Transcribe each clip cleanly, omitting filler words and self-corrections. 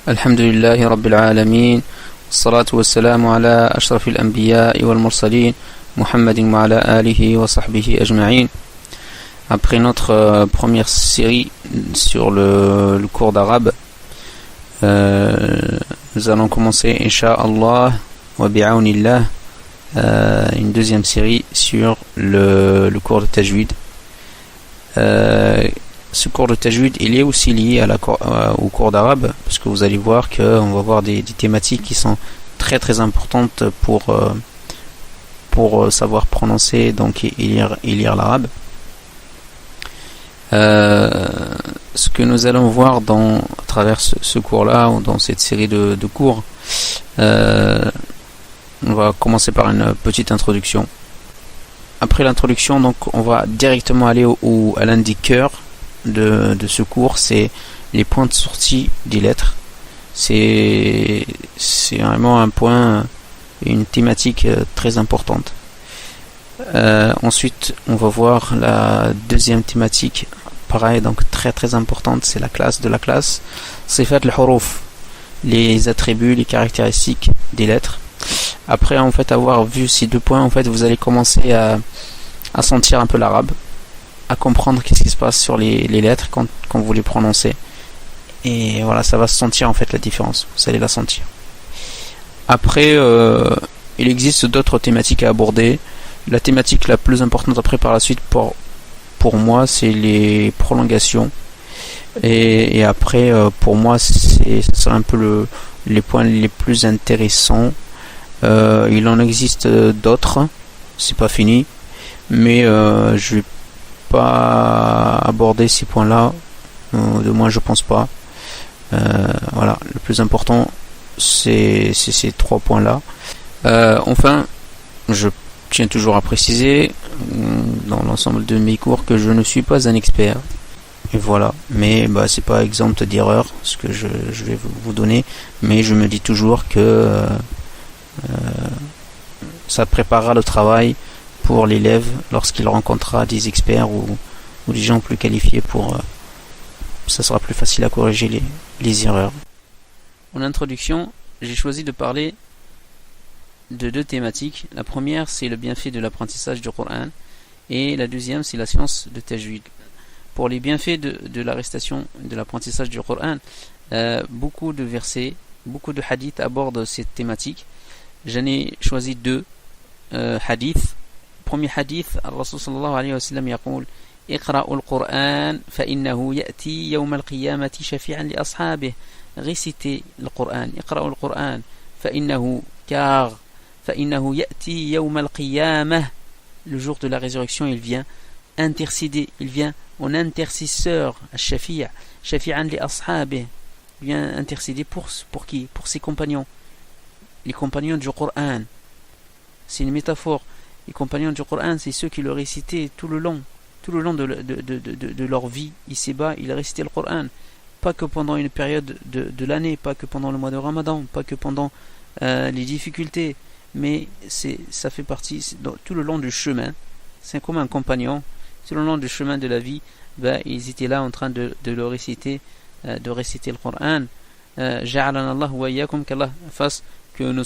الحمد لله رب العالمين والصلاة والسلام على أشرف الأنبياء والمرسلين محمد وعلى آله وصحبه أجمعين. Après notre première série sur le cours d'arabe, nous allons commencer Inch'Allah wa bi'awnillah une deuxième série sur le cours de tajwid. Ce cours de tajwid, il est aussi lié au cours d'arabe, parce que vous allez voir qu'on va voir des thématiques qui sont très très importantes pour savoir prononcer donc et lire l'arabe. Ce que nous allons voir à travers ce cours-là, ou dans cette série de cours, on va commencer par une petite introduction. Après l'introduction, donc, on va directement aller à l'indiqueur de ce cours, c'est les points de sortie des lettres. C'est vraiment un point, une thématique très importante. Ensuite, on va voir la deuxième thématique, pareil, donc très très importante, c'est la classe de la classe. Sifat al-huruf, les attributs, les caractéristiques des lettres. Après, en fait, avoir vu ces deux points, en fait, vous allez commencer à sentir un peu l'arabe, à comprendre qu'est-ce qui se passe sur les lettres quand vous les prononcez. Et voilà, ça va se sentir en fait la différence. Vous allez la sentir. Après, il existe d'autres thématiques à aborder. La thématique la plus importante après par la suite pour moi, c'est les prolongations. Et après, pour moi, ce sera un peu les points les plus intéressants. Il en existe d'autres. C'est pas fini. Mais je vais pas aborder ces points-là. De moins, je pense pas. Voilà, le plus important, c'est ces trois points-là. Enfin, je tiens toujours à préciser dans l'ensemble de mes cours que je ne suis pas un expert. Et voilà, mais c'est pas exempt d'erreur ce que je vais vous donner, mais je me dis toujours que ça préparera le travail pour l'élève lorsqu'il rencontrera des experts ou des gens plus qualifiés ça sera plus facile à corriger les erreurs. En introduction, j'ai choisi de parler de deux thématiques. La première, c'est le bienfait de l'apprentissage du Coran, et la deuxième, c'est la science de tajwid. Pour les bienfaits de la récitation de l'apprentissage du Coran, beaucoup de versets, beaucoup de hadiths abordent cette thématique. J'en ai choisi deux hadiths. Premier hadith, Rasul sallallahu alayhi wa sallam يقول اقرأوا القرآن فإنه يأتي يوم القيامة شفيعا لأصحابه. Récitez le Coran, اقرأوا القرآن فإنه يأتي يوم القيامة. Le jour de la résurrection, il vient intercéder, il vient en intercesseur, الشفيع شفيعا لأصحابه, il vient intercéder pour qui? Pour ses compagnons, les compagnons du Coran. C'est une métaphore. Les compagnons du Coran, c'est ceux qui le récitaient tout le long de leur vie. Ici-bas, ils récitaient le Coran. Pas que pendant une période de l'année, pas que pendant le mois de Ramadan, pas que pendant les difficultés, mais ça fait partie tout le long du chemin. C'est comme un compagnon. Tout le long du chemin de la vie, ils étaient là en train de le réciter, de réciter le Coran. Ja'alana Allah wa iyyakum, qu'Allah fasse que nous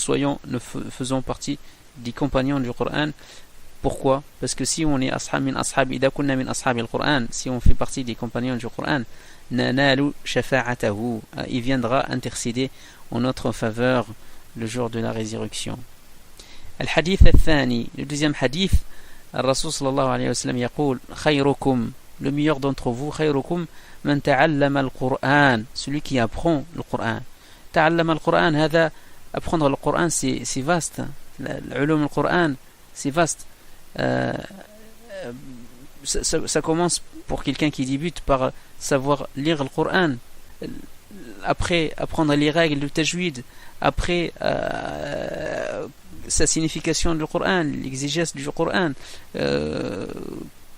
faisons partie des compagnons du Coran. Pourquoi? Parce que si on est ashab min ashab, idha kunna min ashab al-Quran, si on fait partie des compagnons du Coran, nanalu shafa'atahu, il viendra intercéder en notre faveur le jour de la résurrection. Al-hadith al-thani, le deuxième hadith, Rasul sallallahu alayhi wa sallam yaqul khayrukum, le meilleur d'entre vous, khayrukum man ta'allama al-Quran, celui qui apprend le Coran. Ta'allama al-Quran, hada, apprendre le Coran, c'est vaste. L'ulum al-Quran, c'est vaste. Ça commence pour quelqu'un qui débute par savoir lire le Coran, après apprendre les règles du tajwid, après sa signification du Coran, l'exégèse du Coran,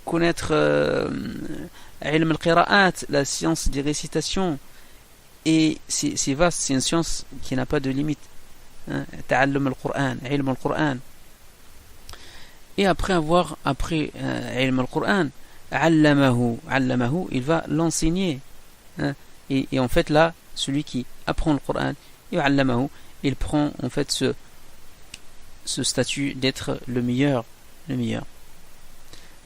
connaître ilm al-qira'at, la science des récitations, et c'est vaste, c'est une science qui n'a pas de limite. Ta'allum al-Quran, ilm al-Quran. Et après ilm al-Quran, allamahu, il va l'enseigner. Et en fait là, celui qui apprend le Coran, il prend en fait ce statut d'être le meilleur.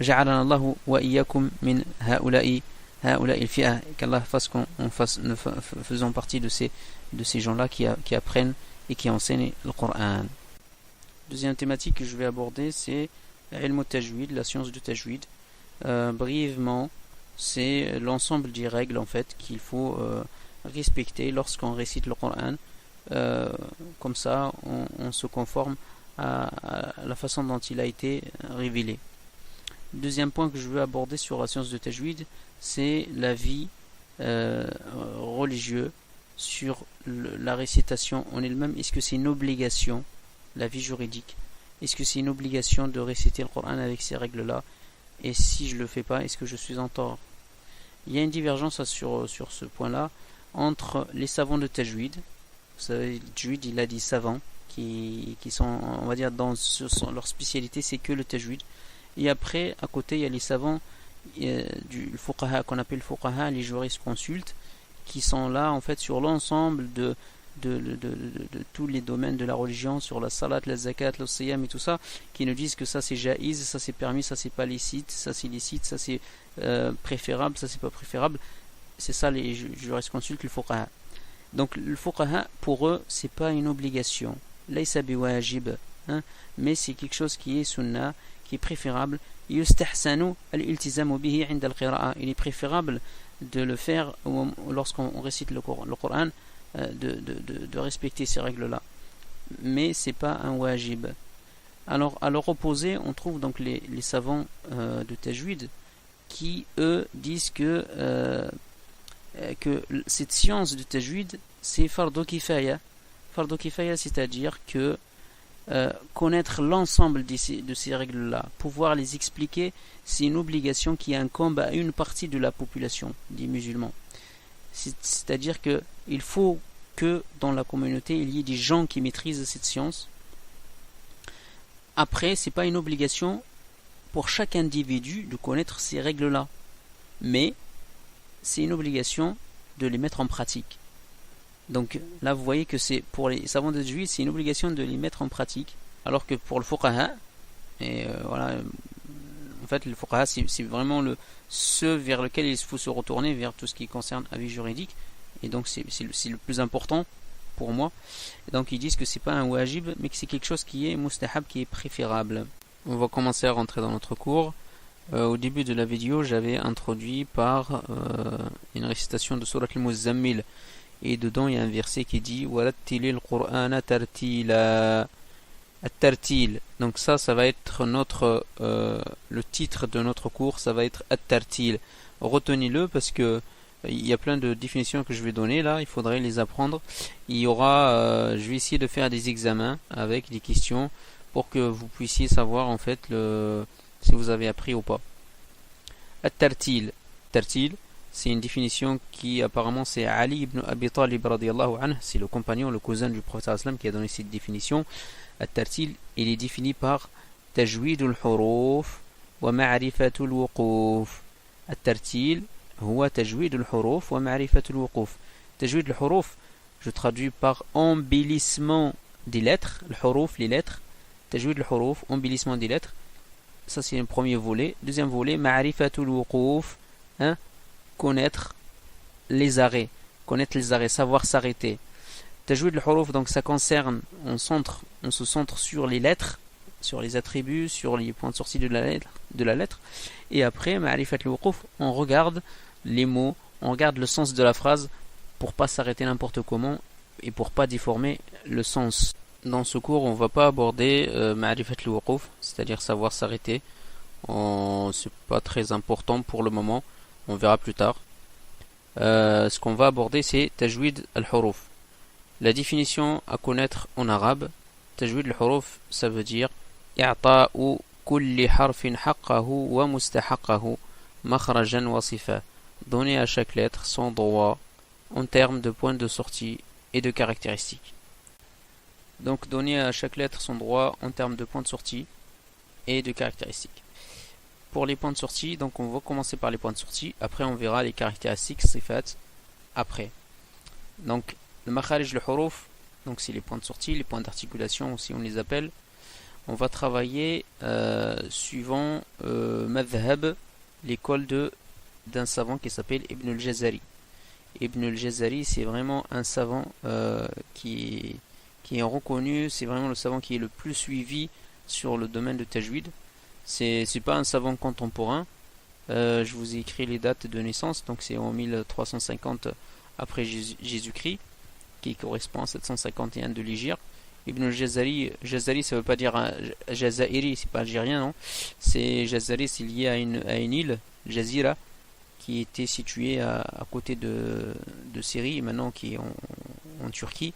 جعلنا الله وإياكم من هؤلاء الفئة, qu'Allah fasse qu'on faisons partie de ces gens-là qui apprennent et qui enseignent le Coran. Deuxième thématique que je vais aborder, c'est ilm tajwid, la science du tajwid. Brièvement, c'est l'ensemble des règles en fait qu'il faut respecter lorsqu'on récite le Coran. Comme ça, on se conforme à la façon dont il a été révélé. Deuxième point que je veux aborder sur la science de tajwid, c'est la vie religieuse sur la récitation en elle-même. Est-ce que c'est une obligation, la vie juridique? Est-ce que c'est une obligation de réciter le Coran avec ces règles-là? Et si je ne le fais pas, est-ce que je suis en tort? Il y a une divergence sur ce point-là entre les savants de tajwid. Vous savez, le tajwid, il a des savants qui sont, on va dire, leur spécialité, c'est que le tajwid. Et après, à côté, il y a les savants du fuqaha, qu'on appelle fuqaha, les jurisconsultes, qui sont là, en fait, sur l'ensemble de tous les domaines de la religion, sur la salat, la zakat, le siyam et tout ça, qui nous disent que ça c'est jaïz, ça c'est permis, ça c'est pas licite, ça c'est licite, ça c'est préférable, ça c'est pas préférable. C'est ça les jurisconsultes, le fuqaha. Donc le fuqaha, pour eux, c'est pas une obligation, laysa biwajib, mais c'est quelque chose qui est sunnah, qui est préférable. Il est préférable de le faire lorsqu'on récite le Coran, de respecter ces règles-là. Mais c'est pas un wajib. Alors, à leur opposé, on trouve donc les savants de tajwid qui, eux, disent que cette science de tajwid, c'est fardo kifaya. Fardo kifaya, c'est-à-dire que connaître l'ensemble de ces règles-là, pouvoir les expliquer, c'est une obligation qui incombe à une partie de la population des musulmans. C'est-à-dire que il faut que dans la communauté il y ait des gens qui maîtrisent cette science. Après, c'est pas une obligation pour chaque individu de connaître ces règles-là, mais c'est une obligation de les mettre en pratique. Donc là, vous voyez que c'est pour les savants de tajwid, c'est une obligation de les mettre en pratique, alors que pour le fuqaha, et voilà, en fait, le fuqaha, c'est vraiment ce vers lequel il faut se retourner, vers tout ce qui concerne avis juridique, et donc c'est le plus important pour moi. Et donc ils disent que c'est pas un wajib, mais que c'est quelque chose qui est mustahab, qui est préférable. On va commencer à rentrer dans notre cours. Au début de la vidéo, j'avais introduit par une récitation de Surat al-Muzammil. Et dedans il y a un verset qui dit Warattilil Qur'ana tartila. At-tartil. Donc ça va être le titre de notre cours, ça va être At-tartil. Retenez-le parce que il y a plein de définitions que je vais donner là, il faudrait les apprendre. Il y aura, je vais essayer de faire des examens avec des questions pour que vous puissiez savoir en fait si vous avez appris ou pas. At-tartil. Tartil, c'est une définition qui apparemment c'est Ali ibn Abi Talib radiyallahu anhu, c'est le compagnon, le cousin du prophète sallam qui a donné cette définition. At-tartil, il est défini par tajwid al-huruf wa ma'rifat al-wuquf. At-tartil huwa tajwid al-huruf wa ma'rifat al-wuquf. Tajwid al-huruf, je traduis par embellissement des lettres, al-huruf, les lettres. Tajwid al-huruf, embellissement des lettres. Ça c'est le premier volet. Deuxième volet, ma'rifat al-wuquf, connaître les arrêts, savoir s'arrêter. Tajwid al-huruf, donc ça concerne, on se centre sur les lettres, sur les attributs, sur les points de sortie de la lettre. Et après, ma'rifat al-wuquf, on regarde les mots, on regarde le sens de la phrase pour pas s'arrêter n'importe comment et pour pas déformer le sens. Dans ce cours, on va pas aborder ma'rifat al-wuquf, c'est-à-dire savoir s'arrêter. C'est pas très important pour le moment. On verra plus tard. Ce qu'on va aborder, c'est tajwid al-huruf. La définition à connaître en arabe, tajwid al-huruf, ça veut dire i'ta'u kulli harfin haqqahu wa mustahaqqahu makhrajan wa sifa. Donner à chaque lettre son droit en termes de points de sortie et de caractéristiques. Donc donner à chaque lettre son droit en termes de points de sortie et de caractéristiques. Pour les points de sortie, donc on va commencer par les points de sortie, après on verra les caractéristiques, sifat, après. Donc le makharij, le huruf, donc c'est les points de sortie, les points d'articulation si on les appelle. On va travailler suivant madhhab, l'école d'un savant qui s'appelle Ibn al-Jazari. Ibn al-Jazari, c'est vraiment un savant qui est reconnu, c'est vraiment le savant qui est le plus suivi sur le domaine de tajwid. C'est pas un savant contemporain. Je vous ai écrit les dates de naissance, donc c'est en 1350 après Jésus-Christ, qui correspond à 751 de l'Hégire. Ibn al-Jazari, Jazari ça veut pas dire Jazairi, c'est pas algérien, non. C'est Jazari, c'est lié à une île, Jazira, qui était située à côté de Syrie, maintenant qui est en Turquie.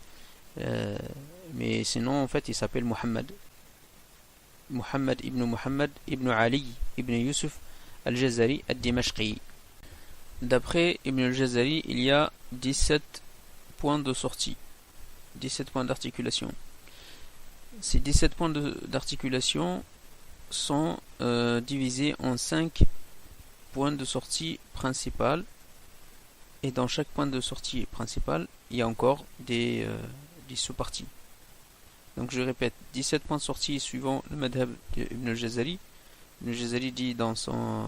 Mais sinon, en fait, il s'appelle Muhammad. Muhammad ibn Ali ibn Yusuf al-Jazari al-Dimashqi. D'après Ibn al-Jazari, il y a 17 points de sortie, 17 points d'articulation. Ces 17 points d'articulation sont divisés en 5 points de sortie principal, et dans chaque point de sortie principal, il y a encore des sous-parties. Donc je répète, 17 points de sortie suivant le madhab d'Ibn al-Jazari. Ibn al-Jazari dit dans son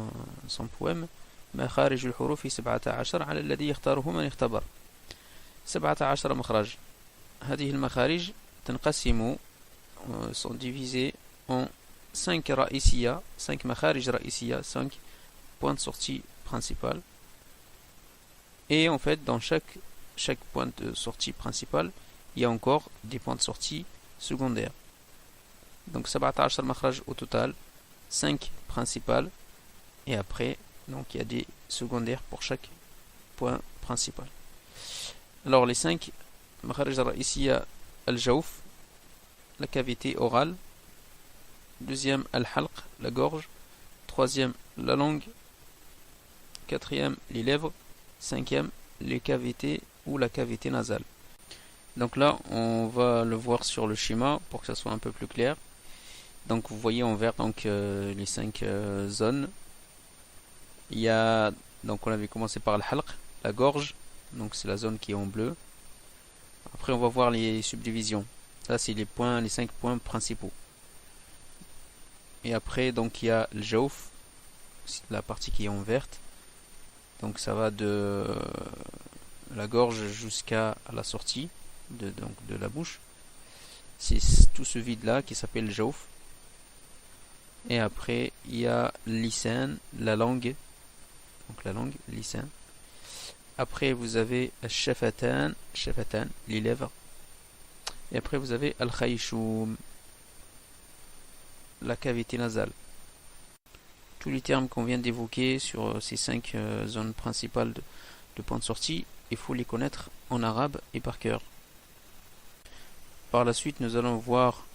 poème مخارج الحروف 17 على الذي يختاره من اختبر. 17 مخرج. هذه المخارج تنقسم sont divisés en 5 رئيسية, 5 مخارج رئيسية, 5 points de sortie principal. Et en fait, dans chaque point de sortie principal, il y a encore des points de sortie secondaires. Donc 17 makhraj au total, 5 principales, et après, donc il y a des secondaires pour chaque point principal. Alors les 5 makhraj ici al-jawf, la cavité orale. Deuxième, al-halq, la gorge. Troisième, la langue. Quatrième, les lèvres. Cinquième, les cavités ou la cavité nasale. Donc là, on va le voir sur le schéma pour que ça soit un peu plus clair. Donc vous voyez en vert donc les 5 zones. Il y a, donc on avait commencé par le halq, la gorge. Donc c'est la zone qui est en bleu. Après on va voir les subdivisions. Là c'est les 5 points principaux. Et après donc il y a le jawf, la partie qui est en verte. Donc ça va de la gorge jusqu'à la sortie de la bouche. C'est tout ce vide là qui s'appelle le jawf. Et après il y a lisan, la langue. Donc la langue, lisan. Après vous avez shafatan, les lèvres. Et après vous avez al-khayshum, la cavité nasale. Tous les termes qu'on vient d'évoquer sur ces 5 zones principales de points de sortie, il faut les connaître en arabe et par cœur. Par la suite, nous allons voir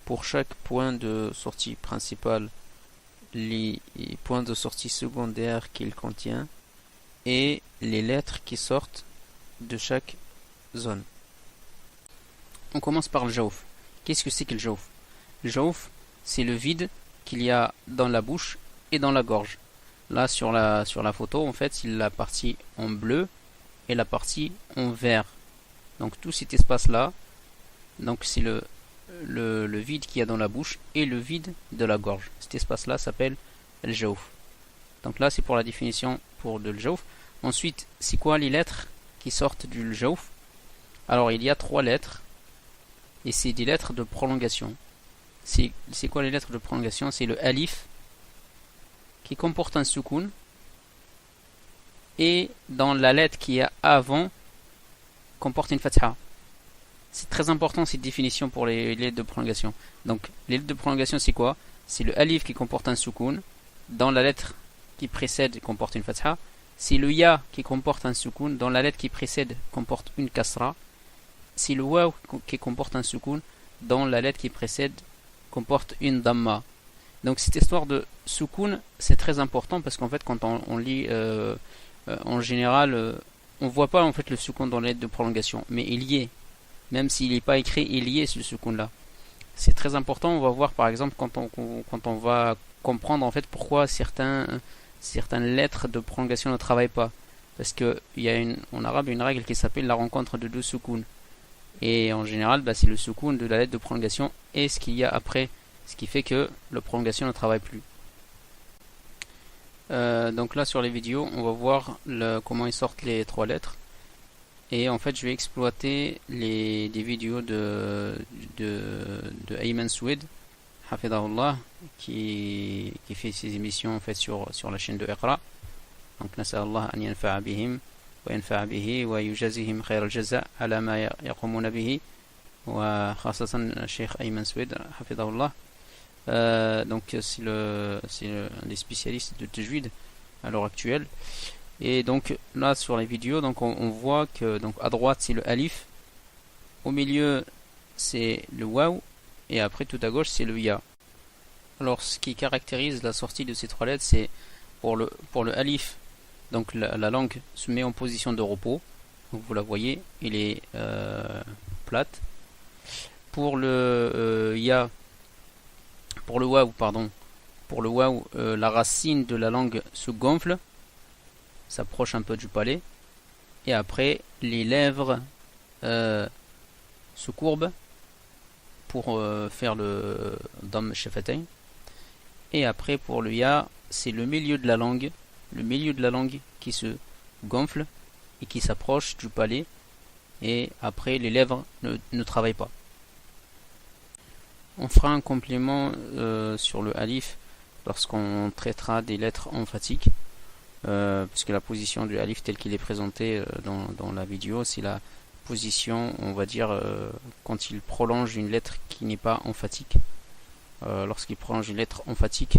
pour chaque point de sortie principal les points de sortie secondaires qu'il contient et les lettres qui sortent de chaque zone. On commence par le jawf. Qu'est-ce que c'est que le jawf? Le jawf, c'est le vide qu'il y a dans la bouche et dans la gorge. Là sur la photo, en fait, c'est la partie en bleu et la partie en vert. Donc tout cet espace là, donc c'est le vide qu'il y a dans la bouche et le vide de la gorge. Cet espace là s'appelle le jawf. Donc là c'est pour la définition pour le jawf. Ensuite, c'est quoi les lettres qui sortent du jawf? Alors il y a 3 lettres et c'est des lettres de prolongation. C'est quoi les lettres de prolongation? C'est le alif qui comporte un soukoun, et dans la lettre qui est avant comporte une fatha. C'est très important cette définition pour les lettres de prolongation. Donc les lettres de prolongation c'est quoi? C'est le alif qui comporte un soukoun, dans la lettre qui précède comporte une fatha. C'est le ya qui comporte un soukoun, dans la lettre qui précède comporte une kasra. C'est le waw qui comporte un soukoun, dans la lettre qui précède comporte une damma. Donc cette histoire de soukoun, c'est très important parce qu'en fait quand on lit en général, on voit pas en fait le soukoun dans les lettres de prolongation, mais il y est. Même s'il n'est pas écrit, il y est ce soukoun là. C'est très important. On va voir par exemple quand on va comprendre en fait pourquoi certaines lettres de prolongation ne travaillent pas. parce que il y a en arabe une règle qui s'appelle la rencontre de deux soukoun. Et en général, c'est le soukoun de la lettre de prolongation et ce qu'il y a après, ce qui fait que la prolongation ne travaille plus. Donc là sur les vidéos, on va voir comment ils sortent les trois lettres. Et en fait, je vais exploiter des vidéos de Ayman Soued, Hafidahullah, qui fait ses émissions en fait sur la chaîne de Iqra. Donc, nas'alullah an yanfa'a bihim wa yanfa'a bihi wa yujazihim khayr al-jaza' ala ma yaqumuna bihi wa khasatan Cheikh Ayman Soued, Hafidahullah. Donc c'est un des spécialistes de tajwid à l'heure actuelle. Et donc là sur les vidéos, donc on voit que donc à droite c'est le alif, au milieu c'est le waw et après tout à gauche c'est le ya. Alors ce qui caractérise la sortie de ces trois lettres, c'est pour le alif, donc la langue se met en position de repos. Donc vous la voyez, il est plate. Pour le ya, pour le waw pardon, pour le waw, la racine de la langue se gonfle, s'approche un peu du palais, et après les lèvres se courbent pour faire le dam shafatayn. Et après pour le ya, c'est le milieu de la langue qui se gonfle et qui s'approche du palais, et après les lèvres ne travaillent pas. On fera un complément sur le alif lorsqu'on traitera des lettres emphatiques. Puisque la position du alif telle qu'il est présenté dans la vidéo, c'est la position, on va dire, quand il prolonge une lettre qui n'est pas emphatique. Lorsqu'il prolonge une lettre emphatique,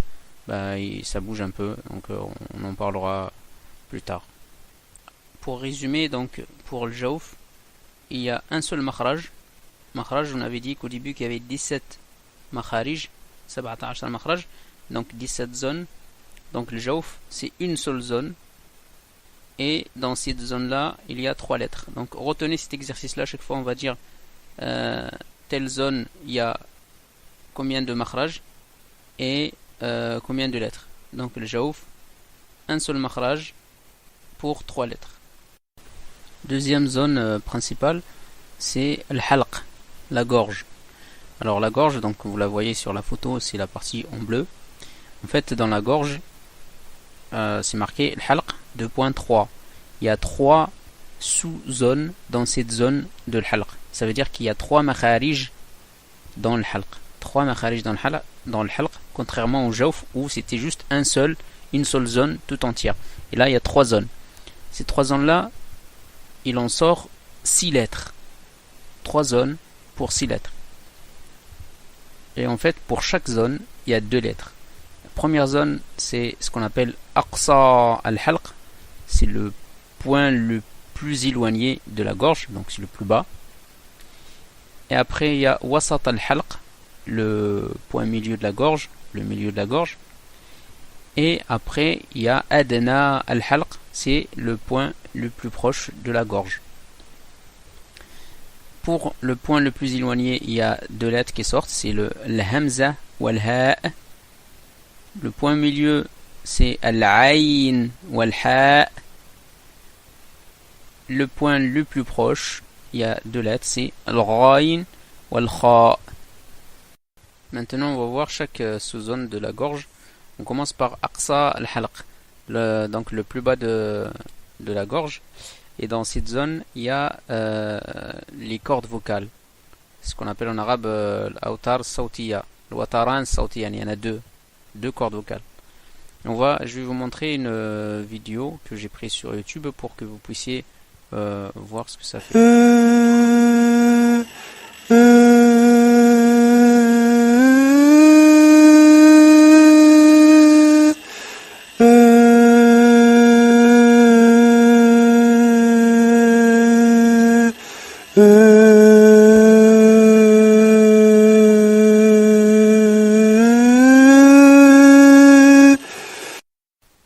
ça bouge un peu, donc on en parlera plus tard. Pour résumer, donc pour le jawf, il y a un seul makhraj. Makhraj, on avait dit qu'au début qu'il y avait 17 makharij, 17 makhraj, donc 17 zones. Donc le jawf, c'est une seule zone. Et dans cette zone-là, il y a trois lettres. Donc retenez cet exercice-là. Chaque fois, on va dire telle zone, il y a combien de makhraj et combien de lettres. Donc le jawf, un seul makhraj pour trois lettres. Deuxième zone principale, c'est le halq, la gorge. Alors la gorge, donc vous la voyez sur la photo, c'est la partie en bleu. En fait, dans la gorge, c'est marqué le halq 2.3. Il y a trois sous-zones dans cette zone de l'halq. Ça veut dire qu'il y a trois makharij dans le halq. Trois makharij dans le halq, contrairement au jawf où c'était juste une seule zone tout entière. Et là, il y a trois zones. Ces trois zones-là, il en sort 6 lettres. 3 zones pour 6 lettres. Et en fait, pour chaque zone, il y a 2 lettres. Première zone, c'est ce qu'on appelle Aqsa al-Halq, c'est le point le plus éloigné de la gorge, donc c'est le plus bas. Et après, il y a Wasat al-Halq, le point milieu de la gorge, Et après, il y a Adna al-Halq, c'est le point le plus proche de la gorge. Pour le point le plus éloigné, il y a 2 lettres qui sortent, c'est le Hamza ou al-Ha. Le point milieu, c'est al-Ayn ou al-Ha. Le point le plus proche, il y a 2 lettres, c'est al-Ghayn ou al-Kha. Maintenant, on va voir chaque sous-zone de la gorge. On commence par Aqsa al-Halq, donc le plus bas de la gorge. Et dans cette zone, il y a les cordes vocales. Ce qu'on appelle en arabe l'autar sautiya, le wataran sautiya. Il y en a 2 cordes vocales. Je vais vous montrer une vidéo que j'ai prise sur YouTube pour que vous puissiez voir ce que ça fait.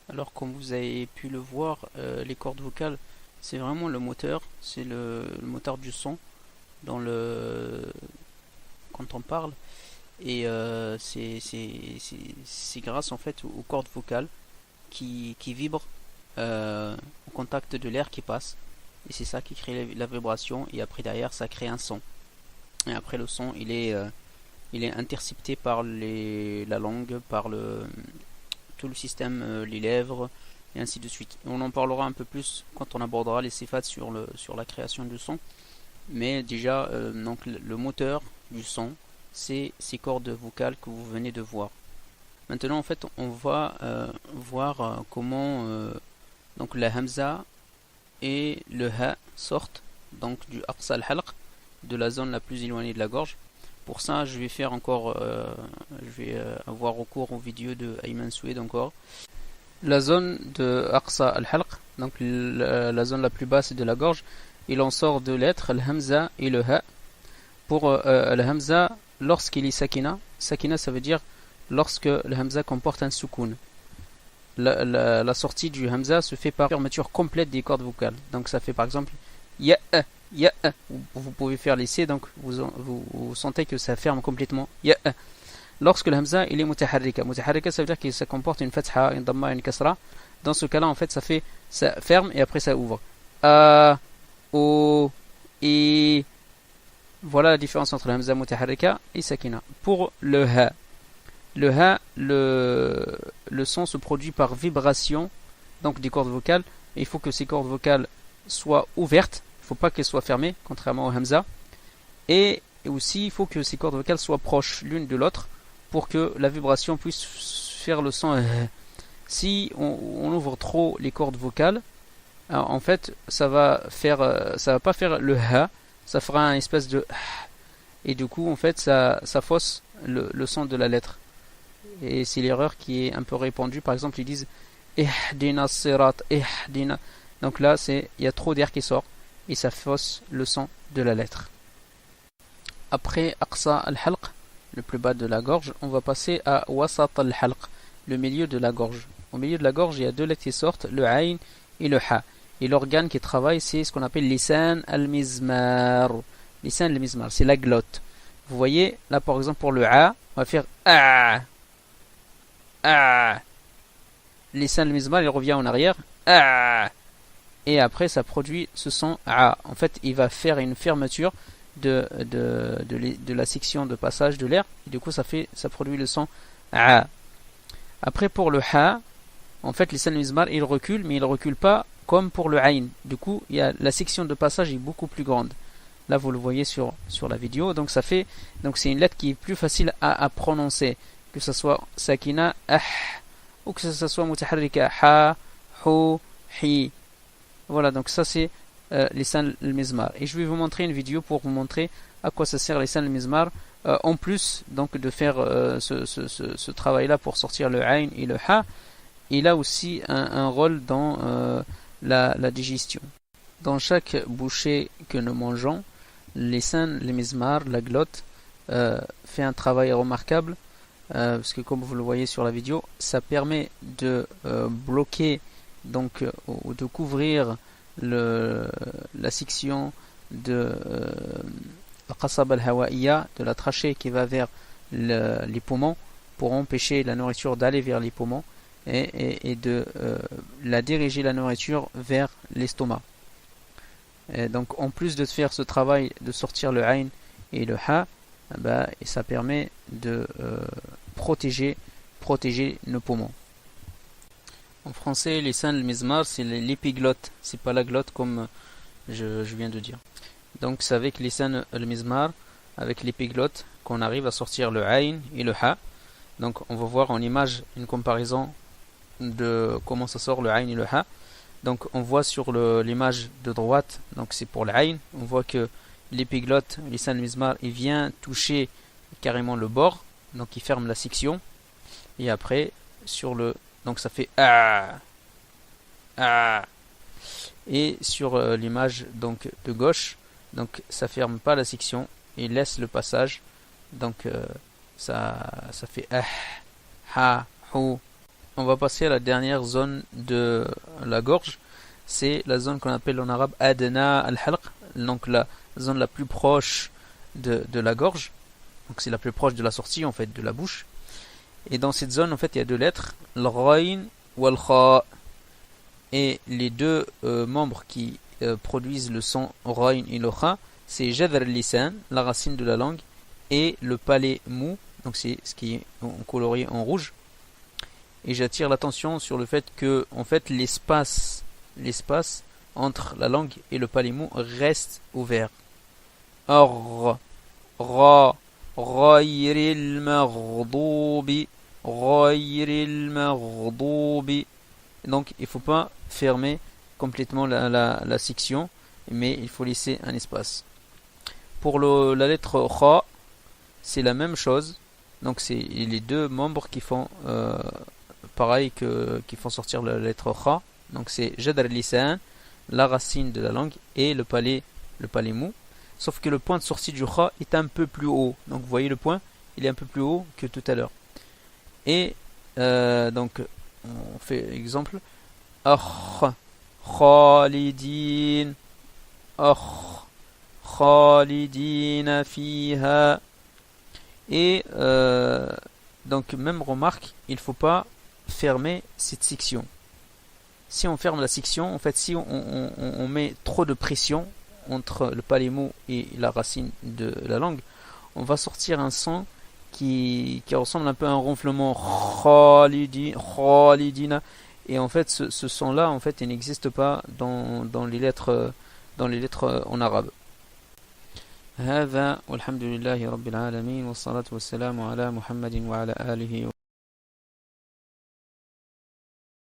Alors comme vous avez pu le voir, les cordes vocales, c'est vraiment le moteur, c'est le moteur du son quand on parle, et c'est grâce en fait aux cordes vocales qui vibrent au contact de l'air qui passe, et c'est ça qui crée la vibration, et après derrière ça crée un son, et après le son il est intercepté par la langue, par tout le système, les lèvres, et ainsi de suite. Et on en parlera un peu plus quand on abordera les sifats sur la création du son. Mais déjà, donc le moteur du son, c'est ces cordes vocales que vous venez de voir. Maintenant, en fait, on va voir comment donc la hamza et le ha sortent donc du aqsa al-halq, de la zone la plus éloignée de la gorge. Pour ça, je vais faire encore, avoir recours aux vidéos de Ayman Soued encore. La zone de aqsa al-halq, donc la zone la plus basse de la gorge, il en sort deux lettres, le hamza et le ha. Pour le hamza, lorsqu'il est sakina, sakina ça veut dire lorsque le hamza comporte un soukoun. La sortie du hamza se fait par fermeture complète des cordes vocales. Donc ça fait par exemple ya, ya. Vous pouvez faire l'essai, donc vous sentez que ça ferme complètement. Ya. Lorsque le hamza il est mutaharrika. Mutaharrika ça veut dire que ça comporte une fatha, une damma, une kasra. Dans ce cas-là en fait ça ferme et après ça ouvre. O, et voilà la différence entre le hamza mutaharrika et sakina. Pour le ha, le son se produit par vibration donc des cordes vocales. Et il faut que ces cordes vocales soient ouvertes, il ne faut pas qu'elles soient fermées, contrairement au hamza. Et aussi il faut que ces cordes vocales soient proches l'une de l'autre pour que la vibration puisse faire le son. Si on ouvre trop les cordes vocales, alors, en fait, ça va pas faire le ha, ça fera un espèce de et du coup, en fait, ça fausse le son de la lettre. Et c'est l'erreur qui est un peu répandue. Par exemple, ils disent ihdina sirat, ihdina. Donc là, il y a trop d'air qui sort et ça fausse le son de la lettre. Après aqsa al-halq, le plus bas de la gorge, on va passer à wasat al-halq, le milieu de la gorge. Au milieu de la gorge, il y a deux lettres qui sortent, le ayn et le ha. Et l'organe qui travaille, c'est ce qu'on appelle lisan al-mizmar. Lisan al-mizmar, c'est la glotte. Vous voyez, là par exemple pour le a, on va faire a. A. Lisan al-mizmar, il revient en arrière. A. Et après, ça produit ce son a. En fait, il va faire une fermeture de la section de passage de l'air. Et du coup, ça produit le son a. Après, pour le ha, en fait, lisan al-mizmar, il recule, mais il ne recule pas comme pour le ayn. Du coup, la section de passage est beaucoup plus grande. Là, vous le voyez sur la vidéo. Donc, c'est une lettre qui est plus facile à prononcer, que ce soit sakina, ou que ce soit mutaharrika, ha, hu, hi. Voilà, donc ça c'est lisan al-mizmar. Et je vais vous montrer une vidéo pour vous montrer à quoi ça sert lisan al-mizmar. En plus donc de faire ce travail-là pour sortir le ayn et le ha, il a aussi un rôle dans la digestion. Dans chaque bouchée que nous mangeons, lisan al-mizmar, la glotte, fait un travail remarquable, parce que comme vous le voyez sur la vidéo, ça permet de bloquer donc ou de couvrir la section de al-qasab al-hawaiya, de la trachée qui va vers les poumons, pour empêcher la nourriture d'aller vers les poumons et de la diriger la nourriture vers l'estomac. Donc en plus de faire ce travail de sortir le ayn et le ha, ça permet de protéger nos poumons. En français, lisan al-mizmar, c'est l'épiglotte, c'est pas la glotte comme je viens de dire. Donc c'est avec lisan al-mizmar, avec l'épiglotte, qu'on arrive à sortir le ayn et le ha. Donc on va voir en image une comparaison de comment ça sort le ayn et le ha. Donc on voit sur l'image de droite, donc c'est pour le ayn, on voit que l'épiglotte, lisan al-mizmar, il vient toucher carrément le bord, donc il ferme la section, et après donc ça fait a. Et sur l'image donc de gauche, donc ça ferme pas la section et laisse le passage, donc ça fait ha, hu. On va passer à la dernière zone de la gorge, c'est la zone qu'on appelle en arabe adna al-halq, donc la zone la plus proche de la gorge, donc c'est la plus proche de la sortie en fait de la bouche. Et dans cette zone en fait il y a deux lettres, al-ghayn ou al-kha. Et les deux membres qui produisent le son Rayn et le Kha, c'est Jadr al-Lisan, la racine de la langue, et le palais mou, donc c'est ce qui est colorié en rouge. Et j'attire l'attention sur le fait que en fait, l'espace entre la langue et le palais mou reste ouvert. Ar, ra, ghayril maghdubi, ghayril maghdubi. Donc il ne faut pas fermer complètement la section, mais il faut laisser un espace. Pour la lettre Kha, c'est la même chose. Donc c'est les deux membres qui font pareil qui font sortir la lettre Kha. Donc c'est Jadr al-Lisan, la racine de la langue, et le palais mou. Sauf que le point de sortie du Kha est un peu plus haut. Donc vous voyez le point, il est un peu plus haut que tout à l'heure. Et donc on fait exemple. Akh, Khalidin, Akh, Khalidin fiha. Et donc même remarque, il ne faut pas fermer cette section. Si on ferme la section, en fait si on met trop de pression entre le palais mou et la racine de la langue, on va sortir un son qui ressemble un peu à un ronflement Khalidina. Et en fait ce son là en fait il n'existe pas dans les lettres en arabe. هذا والحمد لله رب العالمين والصلاة والسلام على محمد وعلى آله